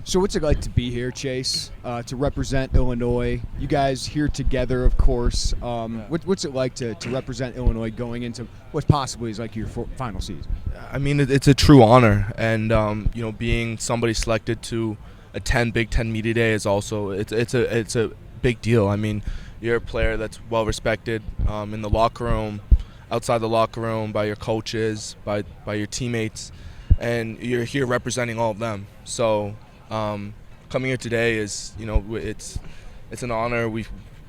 So what's it like to be here, Chase, to represent Illinois? You guys here together, of course. What's it like to represent Illinois going into what possibly is like your final season? I mean, it's a true honor, and being somebody selected to attend Big Ten Media Day is also it's a big deal. I mean, you're a player that's well respected in the locker room, outside the locker room, by your coaches, by your teammates, and you're here representing all of them. So coming here today is it's an honor. I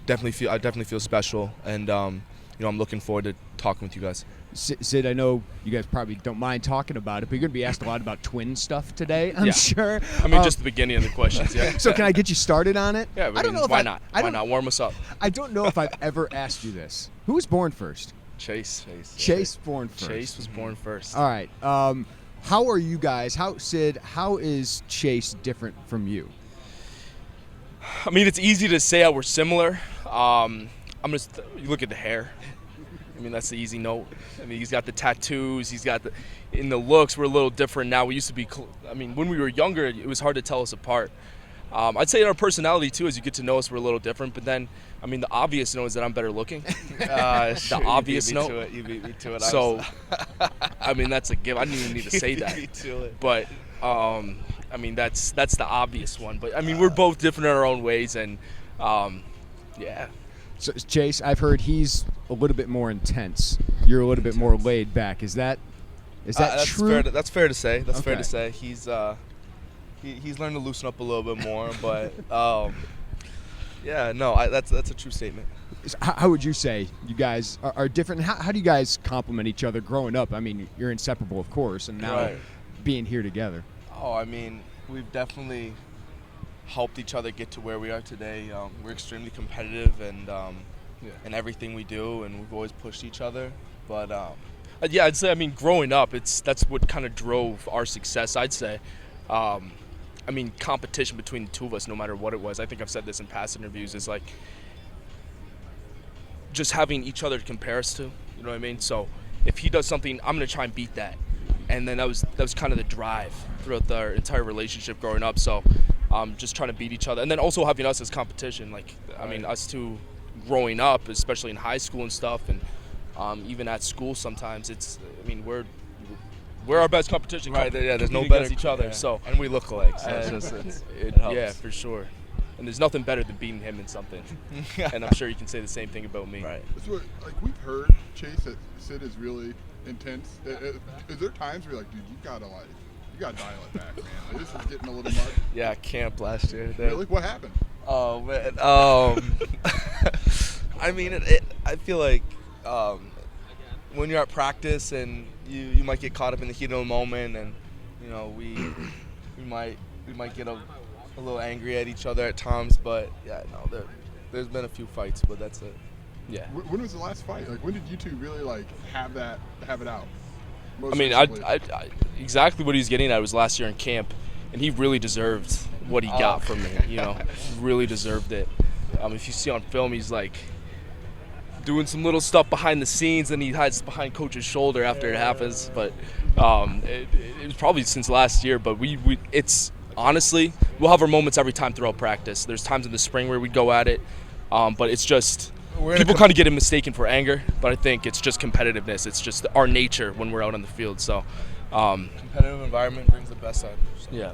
definitely feel special, and I'm looking forward to talking with you guys. Sid, I know you guys probably don't mind talking about it, but you're going to be asked a lot about twin stuff today, I'm sure. I mean, just the beginning of the questions, yeah. So can I get you started on it? Yeah, I don't know why not? Why not? Warm us up. I don't know if I've ever asked you this. Who was born first? Chase. Chase born first. Chase was born first. All right. How are you guys? Sid, how is Chase different from you? I mean, it's easy to say how we're similar. You look at the hair. I mean, that's the easy note. I mean, he's got the tattoos. He's got in the looks, we're a little different now. We used to be, when we were younger, it was hard to tell us apart. I'd say in our personality, too, as you get to know us, we're a little different. But then, I mean, the obvious note is that I'm better looking. The obvious note. You beat me to it. So, I mean, that's a given. I didn't even need to say that. You beat me to it. But, I mean, that's the obvious one. But, I mean, we're both different in our own ways. And, yeah. So, Chase, I've heard he's a little bit more intense. You're a little bit more laid back. Is that true? That's fair to say. That's fair Okay. to say. He's learned to loosen up a little bit more, but that's a true statement. How would you say you guys are different? How do you guys complement each other growing up? I mean, you're inseparable, of course, and now being here together. Oh, I mean, we've definitely helped each other get to where we are today. We're extremely competitive and in everything we do, and we've always pushed each other. But yeah, I'd say, I mean, growing up, that's what kind of drove our success, I'd say. I mean, competition between the two of us, no matter what it was. I think I've said this in past interviews, is like just having each other to compare us to. You know what I mean? So if he does something, I'm going to try and beat that. And then that was kind of the drive throughout our entire relationship growing up. So just trying to beat each other. And then also having us as competition. Like, I mean, us two growing up, especially in high school and stuff, and even at school sometimes, we're our best competition. Right, yeah, there's no better better each other. yeah. So and we look alike. So it helps. yeah, for sure. And there's nothing better than beating him in something. And I'm sure you can say the same thing about me. Right. So, we've heard, Chase, that Sid is really intense. Is there times where you're like, dude, you gotta dial it back, man. Like, this is getting a little much. Yeah, camp last year. Really? What happened? Oh man. I mean, I feel like when you're at practice and you might get caught up in the heat of the moment, and we might get a little angry at each other at times. But yeah, no, there's been a few fights, but that's it. Yeah. When was the last fight? Like, when did you two really have it out? I mean, I exactly what he was getting at was last year in camp, and he really deserved what he got from me. Really deserved it. If you see on film, he's like doing some little stuff behind the scenes, and he hides behind coach's shoulder after it happens. But it was probably since last year. But it's honestly, we'll have our moments every time throughout practice. There's times in the spring where we go at it, but it's just. People kind of get it mistaken for anger, but I think it's just competitiveness. It's just our nature when we're out on the field. So, competitive environment brings the best out. So. Yeah.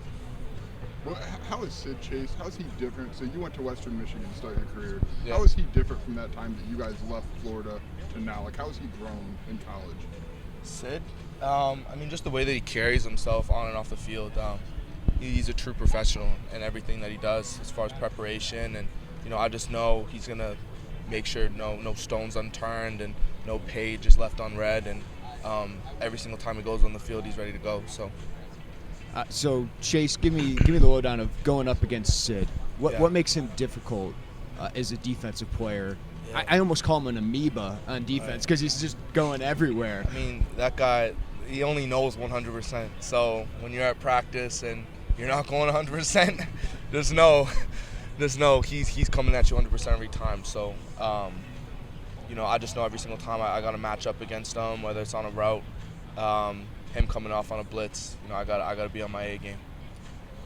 Well, how is Sid, Chase? How is he different? So you went to Western Michigan to start your career. Yeah. How is he different from that time that you guys left Florida to now? Like, how has he grown in college? Sid, I mean, just the way that he carries himself on and off the field. He's a true professional in everything that he does as far as preparation, and I just know he's gonna make sure no stones unturned and no page is left unread, and every single time he goes on the field, he's ready to go. So Chase, give me the lowdown of going up against Sid. What makes him difficult as a defensive player? Yeah. I almost call him an amoeba on defense because he's just going everywhere. I mean, that guy, he only knows 100%. So when you're at practice and you're not going 100%, there's no he's coming at you 100% every time. So I just know every single time I got to match up against him, whether it's on a route, him coming off on a blitz. I got to be on my A game.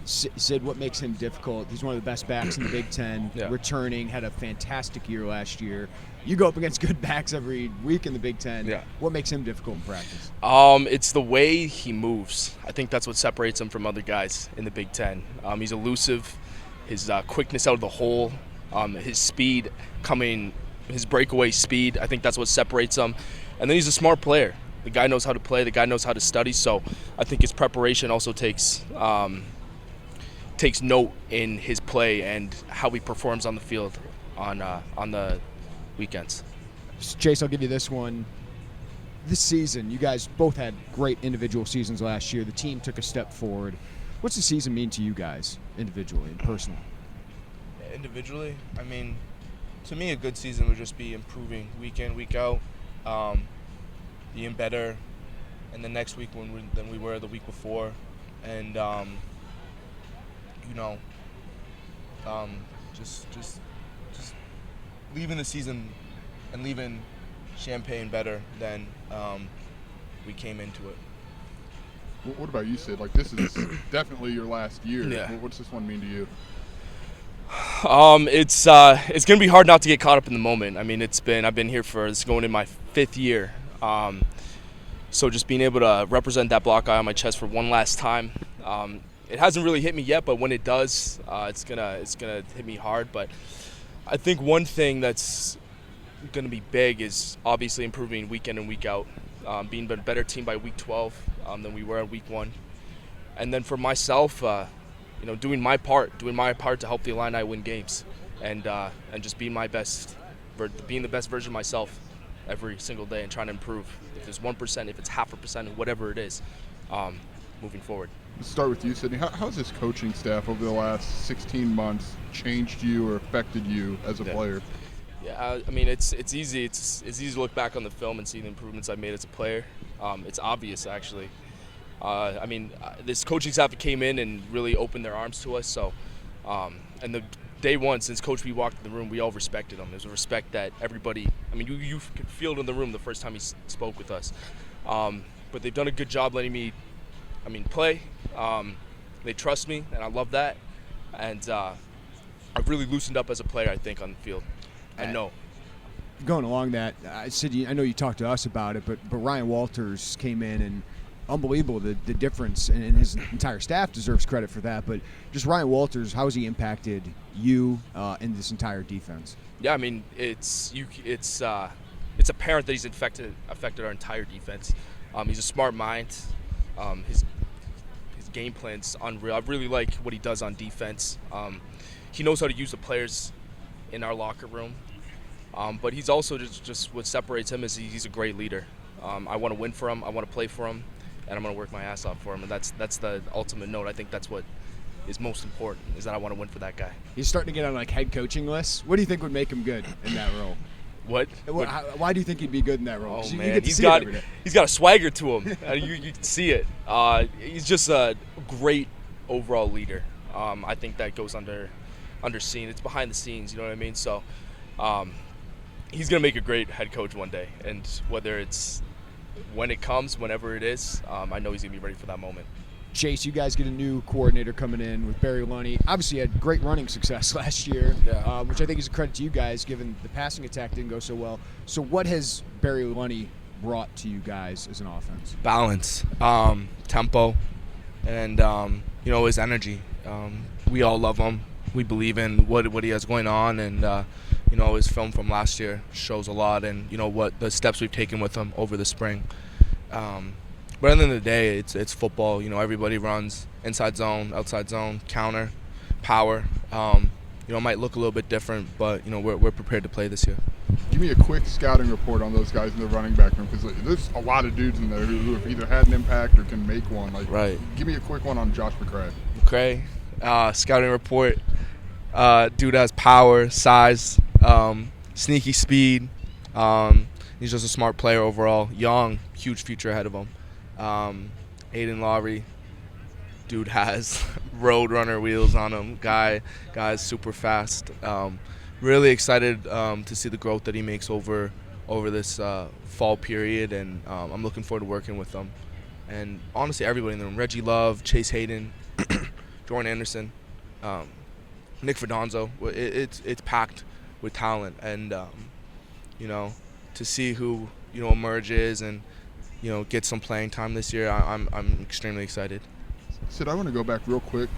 Sid, what makes him difficult? He's one of the best backs in the Big Ten, returning, had a fantastic year last year. You go up against good backs every week in the Big Ten. Yeah. What makes him difficult in practice? It's the way he moves. I think that's what separates him from other guys in the Big Ten. He's elusive, his quickness out of the hole, his speed coming, his breakaway speed. I think that's what separates him. And then he's a smart player. The guy knows how to play. The guy knows how to study. So I think his preparation also takes note in his play and how he performs on the field on the weekends. Chase, I'll give you this one. This season, you guys both had great individual seasons last year. The team took a step forward. What's the season mean to you guys individually and personally? Individually, I mean, to me, a good season would just be improving week in, week out, being better in the next week than we were the week before, and just leaving the season and leaving Champaign better than we came into it. What about you, Sid? Like, this is definitely your last year. Yeah. What's this one mean to you? It's gonna be hard not to get caught up in the moment. I mean, I've been here it's going in my 5th year. So just being able to represent that block eye on my chest for one last time. It hasn't really hit me yet, but when it does, it's gonna hit me hard. But I think one thing that's gonna be big is obviously improving week in and week out, being a better team by week 12 than we were at week 1, and then for myself, doing my part to help the Illini win games, and just being the best version of myself every single day and trying to improve. If it's 1%, if it's 0.5%, whatever it is, moving forward. Let's start with you, Sydney. How's this coaching staff over the last 16 months changed you or affected you as a player? Yeah, I mean, it's easy. It's easy to look back on the film and see the improvements I made as a player. It's obvious, actually. This coaching staff came in and really opened their arms to us. So, and the day one, since Coach B walked in the room, we all respected him. There's a respect that everybody. I mean, you could feel it in the room the first time he spoke with us. But they've done a good job letting me, play. They trust me, and I love that. And I've really loosened up as a player, I think, on the field. I know. Going along that, Sid, I know you talked to us about it, but Ryan Walters came in and unbelievable the difference, and his entire staff deserves credit for that. But just Ryan Walters, how has he impacted you in this entire defense? Yeah, I mean, it's apparent that he's affected our entire defense. He's a smart mind. His game plan's unreal. I really like what he does on defense. He knows how to use the players in our locker room. But he's also just what separates him is he's a great leader. I want to win for him. I want to play for him, and I'm going to work my ass off for him. And that's the ultimate note. I think that's what is most important, is that I want to win for that guy. He's starting to get on head coaching lists. What do you think would make him good in that role? What? Why do you think he'd be good in that role? Oh, man, he's got a swagger to him. You can see it. He's just a great overall leader. I think that goes underseen. It's behind the scenes. You know what I mean? So. He's going to make a great head coach one day, and whether it's when it comes, whenever it is, I know he's going to be ready for that moment. Chase, you guys get a new coordinator coming in with Barry Lunny. Obviously, you had great running success last year, which I think is a credit to you guys, given the passing attack didn't go so well. So what has Barry Lunny brought to you guys as an offense? Balance, tempo, and his energy. We all love him. We believe in what he has going on, and his film from last year shows a lot, and what the steps we've taken with him over the spring. But at the end of the day, it's football. Everybody runs inside zone, outside zone, counter, power. It might look a little bit different, but we're prepared to play this year. Give me a quick scouting report on those guys in the running back room, because there's a lot of dudes in there who have either had an impact or can make one. Right. Give me a quick one on Josh McCray. Scouting report. Dude has power, size, sneaky speed. He's just a smart player overall. Young, huge future ahead of him. Aiden Lowry, dude has road runner wheels on him. Guy's super fast. Really excited to see the growth that he makes over this fall period, and I'm looking forward to working with him. And honestly, everybody in the room: Reggie Love, Chase Hayden, Jordan Anderson, Nick Ferdonzo. It's packed with talent, and to see who emerges and get some playing time this year, I'm extremely excited. Sid, I want to go back real quick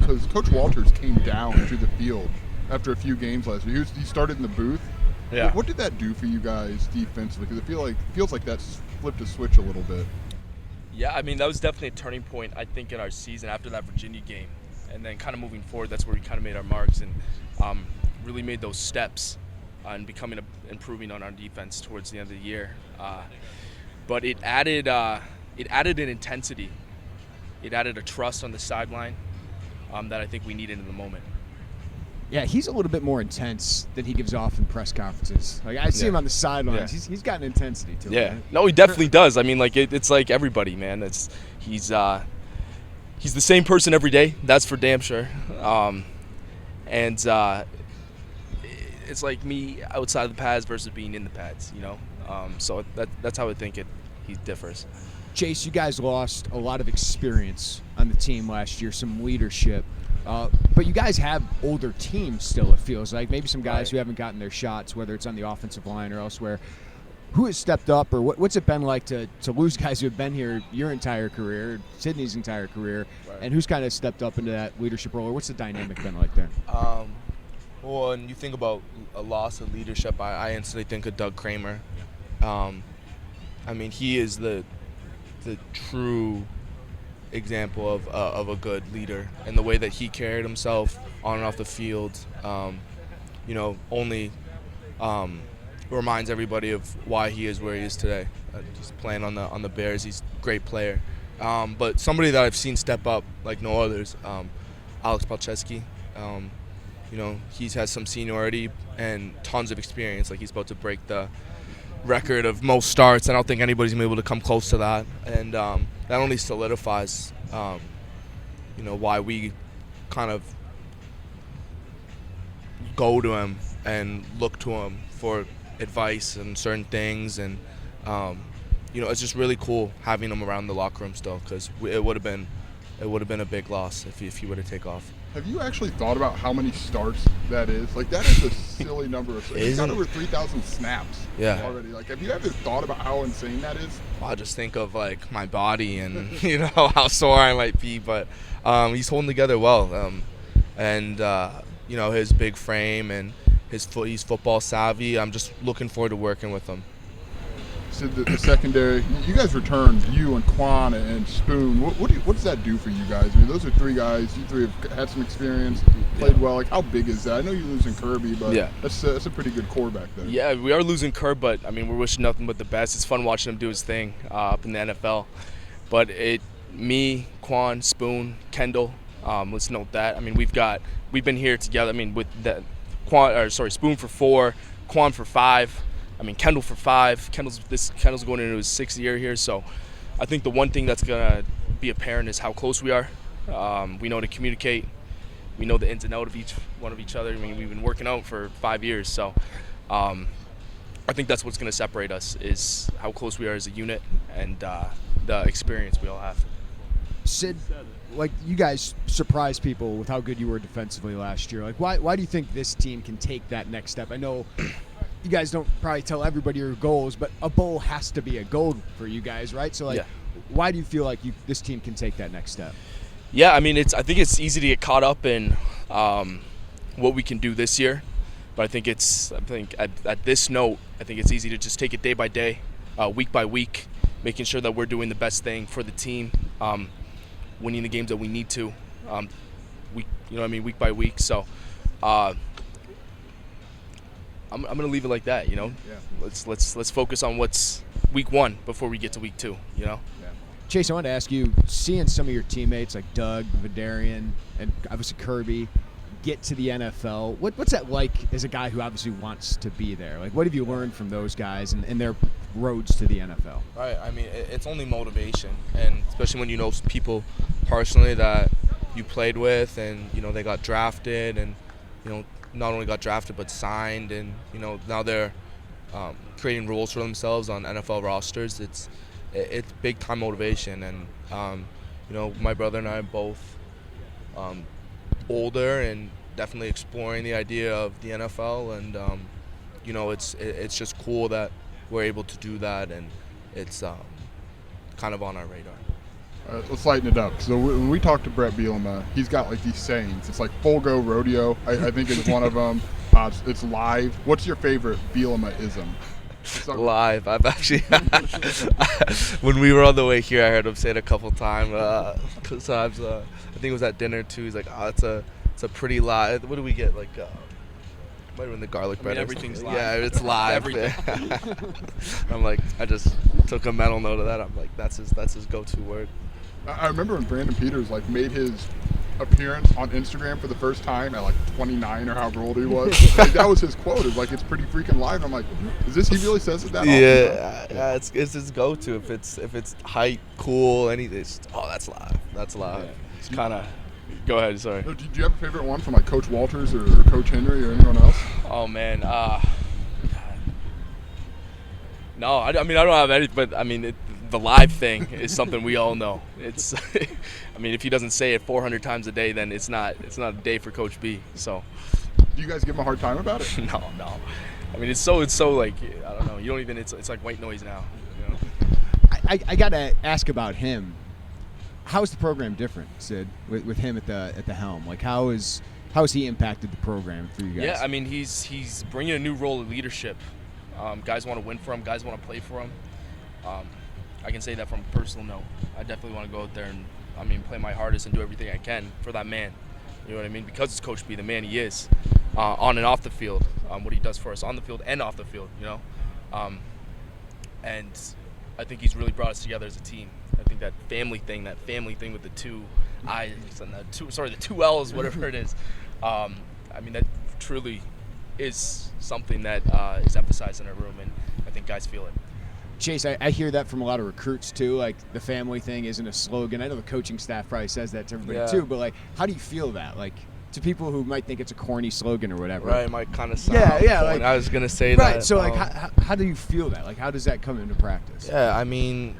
because Coach Walters came down to the field after a few games last year. He started in the booth. Yeah. What did that do for you guys defensively? Because it feels like that's flipped a switch a little bit. Yeah, I mean, that was definitely a turning point, I think, in our season after that Virginia game. And then kind of moving forward, that's where we kind of made our marks and really made those steps on improving on our defense towards the end of the year. But it added an intensity. It added a trust on the sideline that I think we needed in the moment. Yeah, he's a little bit more intense than he gives off in press conferences. Like I see him on the sidelines. Yeah. He's got an intensity to him. Yeah, Right? no, he definitely does. I mean, like it's like everybody, man. He's the same person every day. That's for damn sure. And it's like me outside of the pads versus being in the pads. So that's how I think he differs. Chase, you guys lost a lot of experience on the team last year, some leadership. But you guys have older teams still, it feels like. Maybe some guys who haven't gotten their shots, whether it's on the offensive line or elsewhere. Who has stepped up, or what's it been like to lose guys who have been here your entire career, Sydney's entire career, and who's kind of stepped up into that leadership role, or what's the dynamic been like there? Well, when you think about a loss of leadership, I instantly think of Doug Kramer. I mean, he is the true example of a good leader, and the way that he carried himself on and off the field, only reminds everybody of why he is where he is today. Just playing on the Bears, he's a great player. But somebody that I've seen step up like no others, Alex Palczewski. He's has some seniority and tons of experience. Like, he's about to break the record of most starts. I don't think anybody's been able to come close to that, and that only solidifies, why we kind of go to him and look to him for advice and certain things, and it's just really cool having him around the locker room still, because it would have been a big loss if he were to take off. Have you actually thought about how many starts that is? Like, that is a silly number. He's got over 3,000 snaps already. Like, have you ever thought about how insane that is? I just think of, like, my body and, how sore I might be. But he's holding together well. His big frame and he's football savvy. I'm just looking forward to working with him. So the secondary, you guys returned, you and Quan and Spoon. What does that do for you guys? I mean, those are three guys. You three have had some experience, played well. Like, how big is that? I know you're losing Kirby, but that's a pretty good core back there. Yeah, we are losing Kirby, but, I mean, we're wishing nothing but the best. It's fun watching him do his thing up in the NFL. But me, Quan, Spoon, Kendall, let's note that. I mean, we've been here together. I mean, with that, Spoon for 4, Quan for 5. I mean, Kendall for 5. Kendall's going into his 6th year here, so I think the one thing that's gonna be apparent is how close we are. We know to communicate. We know the ins and outs of each other. I mean, we've been working out for 5 years, so I think that's what's gonna separate us, is how close we are as a unit and the experience we all have. Sid, like, you guys surprised people with how good you were defensively last year. Like, why do you think this team can take that next step? I know you guys don't probably tell everybody your goals, but a bowl has to be a goal for you guys, right? So, why do you feel like this team can take that next step? Yeah, I mean, I think it's easy to get caught up in what we can do this year, but I think at this note, I think it's easy to just take it day by day, week by week, making sure that we're doing the best thing for the team, winning the games that we need to, week by week. So, I'm gonna leave it like that, Yeah. Let's focus on what's week 1 before we get to week 2, Yeah. Chase, I wanted to ask you, seeing some of your teammates like Doug, Vidarian, and obviously Kirby get to the NFL, what's that like as a guy who obviously wants to be there? Like, what have you learned from those guys and their roads to the NFL? Right. I mean, it's only motivation, and especially when you know people personally that you played with, and they got drafted, and not only got drafted but signed, and now they're creating roles for themselves on NFL rosters. It's big time motivation, and my brother and I both older and definitely exploring the idea of the NFL, and it's just cool that we're able to do that, and it's kind of on our radar. Let's lighten it up. So when we talk to Brett Bielema, he's got like these sayings. It's like full go rodeo, I think is one of them. It's live. What's your favorite Bielema-ism? Live. I've actually when we were on the way here, I heard him say it a couple times. Sometimes I think it was at dinner too. He's like, "Oh, it's a pretty live." What do we get? Like, might have been the garlic bread. Everything's live. Yeah, it's live. Everything. I'm like, I just took a mental note of that. I'm like, that's his go-to word. I remember when Brandon Peters like made his appearance on Instagram for the first time at like 29 or however old he was. Like, that was his quote. It's like, it's pretty freaking live. I'm like, is this, he really says it that often? Yeah, it's his go-to. If it's hype, cool, anything. That's live. That's live. Yeah. It's kind of. Go ahead. Sorry. Do you have a favorite one from like Coach Walters or Coach Henry or anyone else? Oh man. No, I mean I don't have any, but I mean the live thing is something we all know. It's, I mean if he doesn't say it 400 times a day, then it's not a day for Coach B. So. Do you guys give him a hard time about it? No. I mean it's so like I don't know. You don't even. It's like white noise now. You know? I gotta ask about him. How is the program different, Sid, with him at the helm? Like how has he impacted the program for you guys? Yeah, I mean he's bringing a new role of leadership. Guys want to win for him. Guys want to play for him. I can say that from a personal note. I definitely want to go out there and play my hardest and do everything I can for that man. You know what I mean? Because it's Coach B, the man he is, on and off the field. What he does for us on the field and off the field. You know, and I think he's really brought us together as a team. I think that family thing with the two I's and the two L's, whatever it is. I mean that truly is something that is emphasized in our room, and I think guys feel it. Chase, I hear that from a lot of recruits too. Like the family thing isn't a slogan. I know the coaching staff probably says that to everybody too. But like, how do you feel that? Like to people who might think it's a corny slogan or whatever. Right, it might kind of sound. Yeah. Like, I was gonna say right, that. So like, how do you feel that? Like, how does that come into practice? Yeah, I mean,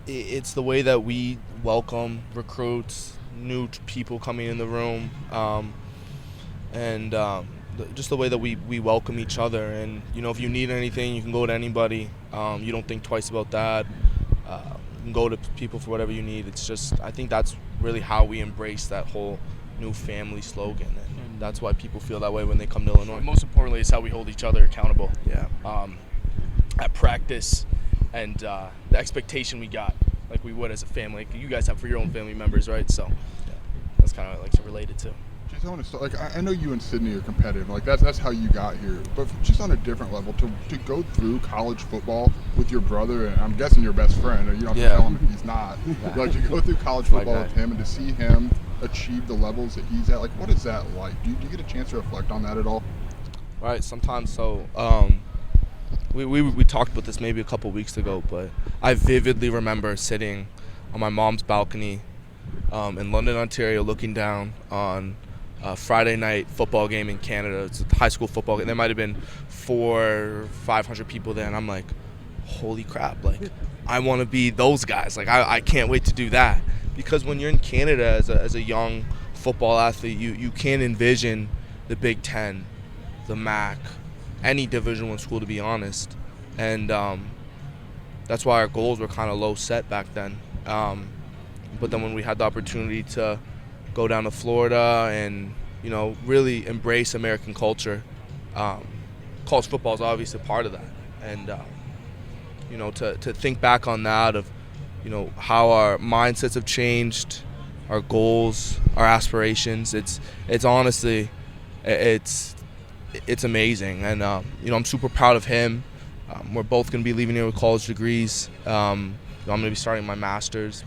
it's the way that we welcome recruits, new people coming in the room, and just the way that we welcome each other. And you know, if you need anything, you can go to anybody. You don't think twice about that. You can go to people for whatever you need. It's just, I think that's really how we embrace that whole new family slogan, and that's why people feel that way when they come to Illinois. And most importantly, it's how we hold each other accountable. Yeah. At practice, and the expectation we got, like we would as a family. Like you guys have for your own family members, right? So that's kind of what I like to relate it to. Just I want to start, like I know you and Sydney are competitive. Like that's how you got here. But just on a different level, to go through college football with your brother, and I'm guessing your best friend, or you don't have to tell him if he's not. Like to go through college football with him and to see him achieve the levels that he's at. Like what is that like? Do you get a chance to reflect on that at all? Right. Sometimes so. We talked about this maybe a couple weeks ago, but I vividly remember sitting on my mom's balcony in London, Ontario, looking down on a Friday night football game in Canada. It's a high school football game. There might have been 400 or 500 people there, and I'm like, holy crap, like I want to be those guys. Like I can't wait to do that, because when you're in Canada as a young football athlete, you can't envision the Big Ten, the MAC, any Division I school, to be honest. And that's why our goals were kind of low set back then. But then when we had the opportunity to go down to Florida and, you know, really embrace American culture, college football is obviously a part of that. And, you know, to think back on that, of, you know, how our mindsets have changed, our goals, our aspirations, it's honestly, it's amazing. And, you know, I'm super proud of him. We're both going to be leaving here with college degrees. I'm going to be starting my master's.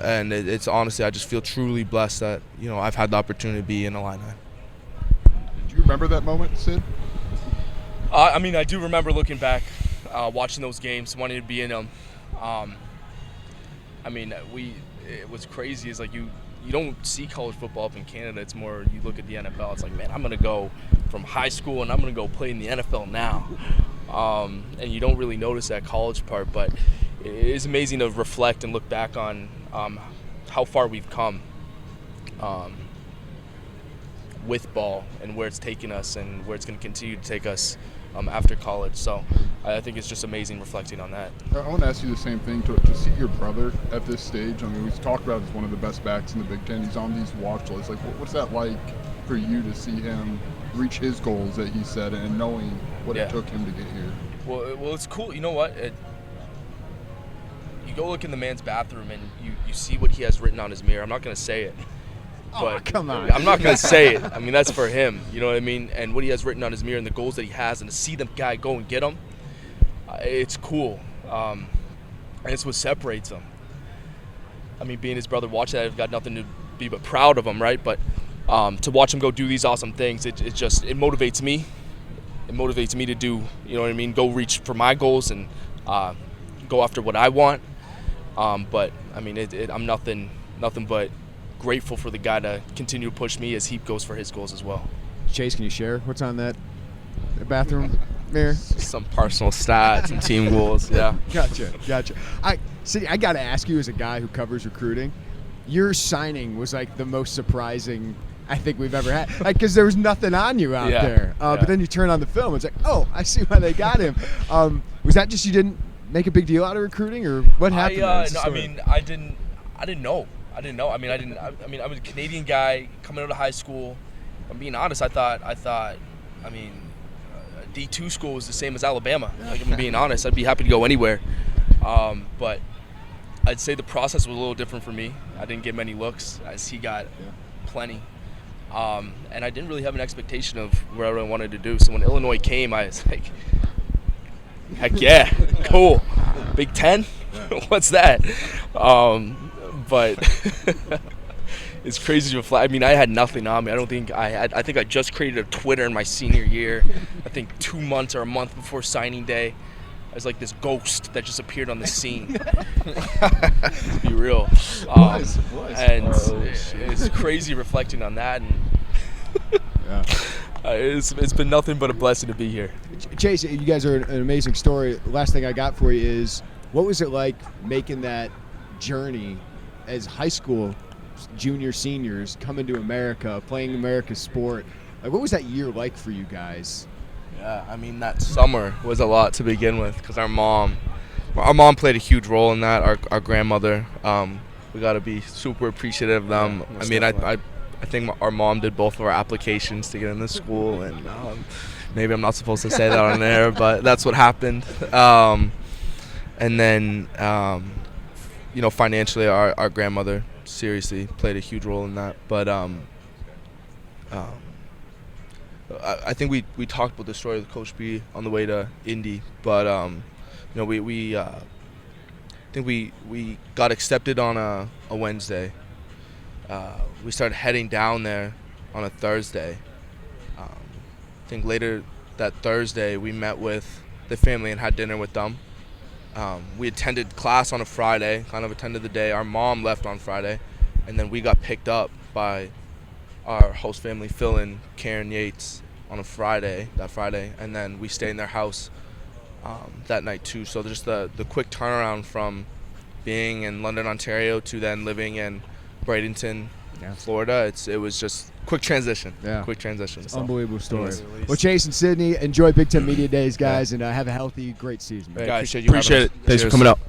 And it's honestly, I just feel truly blessed that, you know, I've had the opportunity to be in Illini. Do you remember that moment, Sid? I mean, I do remember looking back, watching those games, wanting to be in them. I mean, it was crazy. It's like you don't see college football up in Canada. It's more, you look at the NFL. It's like, man, I'm going to go from high school and I'm going to go play in the NFL now. And you don't really notice that college part, but it is amazing to reflect and look back on how far we've come. with ball and where it's taking us and where it's going to continue to take us after college. So I think it's just amazing reflecting on that. I want to ask you the same thing. To see your brother at this stage, I mean, we've talked about as one of the best backs in the Big Ten. He's on these watch lists. Like, what's that like for you to see him reach his goals that he set and knowing what it took him to get here? Well, it's cool. You know what? You go look in the man's bathroom and you see what he has written on his mirror. I'm not going to say it. But come on. I'm not going to say it. I mean, that's for him. You know what I mean? And what he has written on his mirror and the goals that he has, and to see the guy go and get them, it's cool. And it's what separates him. I mean, being his brother, watching that, I've got nothing to be but proud of him, right? But to watch him go do these awesome things, it motivates me. It motivates me to do, you know what I mean, go reach for my goals and go after what I want. But, I mean, I'm nothing but grateful for the guy to continue to push me as he goes for his goals as well. Chase, can you share what's on that bathroom mirror? Some personal stats and team goals. Yeah. Gotcha. I got to ask you, as a guy who covers recruiting, your signing was like the most surprising I think we've ever had, like, because there was nothing on you out there. But then you turn on the film, it's like, oh, I see why they got him. Was that just you didn't make a big deal out of recruiting, or what happened? I didn't know. I mean, I was a Canadian guy coming out of high school. I'm being honest. I thought, D2 school was the same as Alabama. Like, I'm being honest. I'd be happy to go anywhere. But I'd say the process was a little different for me. I didn't get many looks, as he got plenty. And I didn't really have an expectation of where I wanted to do. So when Illinois came, I was like, heck yeah, cool. Big Ten? What's that? But it's crazy to reflect. I mean, I had nothing on me. I think I just created a Twitter in my senior year. I think 2 months or a month before signing day. I was like this ghost that just appeared on the scene. To be real. And it's crazy reflecting on that. And it's been nothing but a blessing to be here. Chase, you guys are an amazing story. The last thing I got for you is, what was it like making that journey as high school junior seniors coming to America, playing America's sport? Like, what was that year like for you guys? Yeah, I mean, that summer was a lot to begin with, because our mom played a huge role in that. Our grandmother, we got to be super appreciative of them. I mean, I think our mom did both of our applications to get into school, and maybe I'm not supposed to say that on air, but that's what happened. And then, financially, our grandmother seriously played a huge role in that. But I think we talked about the story with Coach B on the way to Indy, but we I think we got accepted on a Wednesday. We started heading down there on a Thursday. I think later that Thursday we met with the family and had dinner with them. We attended class on a Friday, kind of attended the day. Our mom left on Friday, and then we got picked up by our host family, Phil and Karen Yates, on a Friday, and then we stayed in their house that night too. So just the quick turnaround from being in London, Ontario, to then living in Bradenton, Florida, it was just quick transition. Quick transition. So. Unbelievable story. Well, Chase and Sydney, enjoy Big Ten Media Days, guys, and have a healthy, great season. Guys, appreciate it. Thanks for coming out.